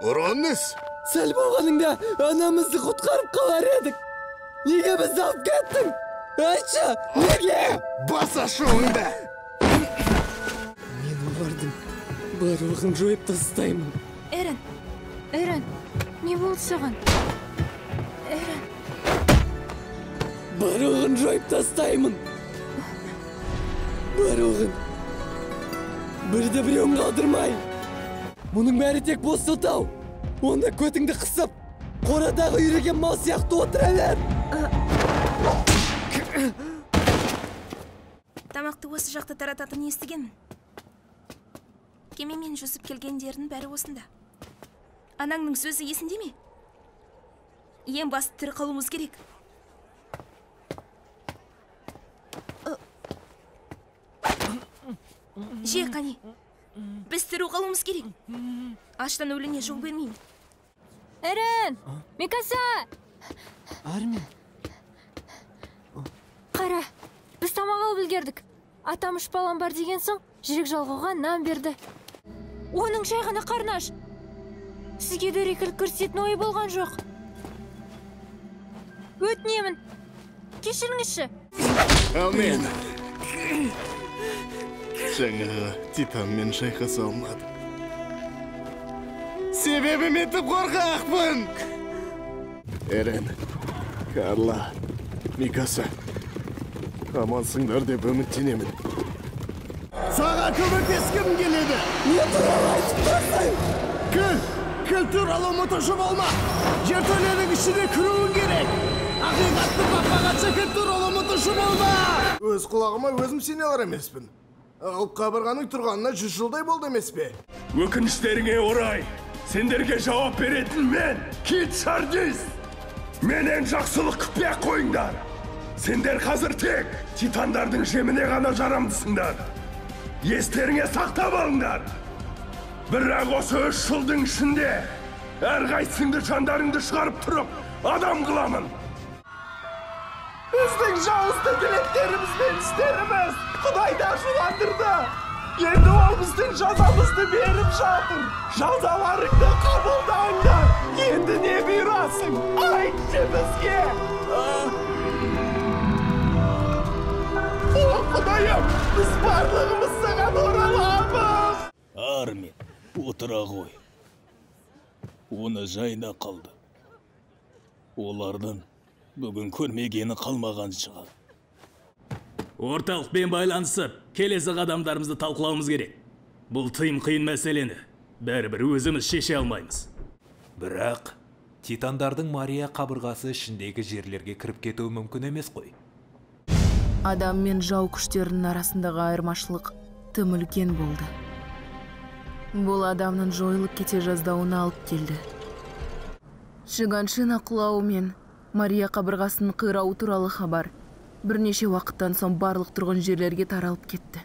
Urannes! Sel bolganingda anamızı qutqarib qalar edik. Nega bizni olib ketding? Aytchi, nega? Bas aşağında! Men ulardim. Bарлығын жойып тастаймын. Eren, ne болды саған? Eren. Барлығын жойып тастаймын. Барлығын. Бірді біреуін қалдырмай. Мұның бәрі тек бос сылтау. Онда көтіңді қысып, қорадағы үйреген мал сияқты отыралар. Тамақты осы жақта тарататын естігенмін. Кемемен жүзіп келгендердің бәрі осында. Анаңның сөзі есінде ме? Ең басты тірі қалуымыз керек. Же, қане. Біз тірі қалуымыз керек. Аштан өліне жол бермеймін. Эрен! Микаса! Армин. Қара, біз тамақ алып үлгердік. Атам 3 балам бар деген соң, жүрек жалғауға нан берді. Оның жай ғана қарны аш. Сізге дөрекілік көрсететін ойы болған жоқ. Өтінемін. Кешіріңізші. Амен. Жаңағы титанмен шайқаса алмадым. Себебім етіп қорқақпын. Эрен, Карла, Микаса, амансыңдар деп үміттенемін. Саған көмектескім келеді. Не туралы айтып тұрсың? Күл туралы ұмытушы болма. Жертөленің ішіне кіруің керек. Ақиқатты бақпағанша күл туралы ұмытушы болма. Өз құлағыма өзім сене алар емеспін. Алып қабырғаның тұрғанына 100 жылдай болды емес пе? Өкініштеріңе орай, сендерге жауап беретін мен, Кит Шардис. Менен жақсылық күтпей қойыңдар. Сендер қазір тек титандардың жеміне ғана жарамдысыңдар. Естеріңе сақтап алыңдар. Бірақ осы 3 жылдың ішінде әрқайсыңды жандарыңды шығарып тұрып, адам қыламын. Біздің жауызды тілектеріміз бен істеріміз Құдайды ашуландырды. Енді ол біздің жазамызды беріп жатыр. Жазаларыңды қабылдаңдар. Енді не бұйырасың? Айтшы бізге. О, Құдайым, біз барлығымыз саған ораламыз. Армин, отыра ғой. Оны жайна қалды. Олардың бүгін көрмегені қалмаған шығар. Орталықпен байланысып, келесі қадамдарымызды талқылауымыз керек. Бұл тыйым қиын мәселені бәрібір өзіміз шеше алмаймыз. Бірақ титандардың Мария қабырғасы ішіндегі жерлерге кіріп кетуі мүмкін емес қой. Адам мен жау күштерінің арасындағы айырмашылық тым үлкен болды. Бұл адамның жойылып кете жаздауына алып келді. Шиганшин ақылауы мен Мария қабырғасының қирауы туралы хабар бірнеше уақыттан соң барлық тұрғын жерлерге таралып кетті.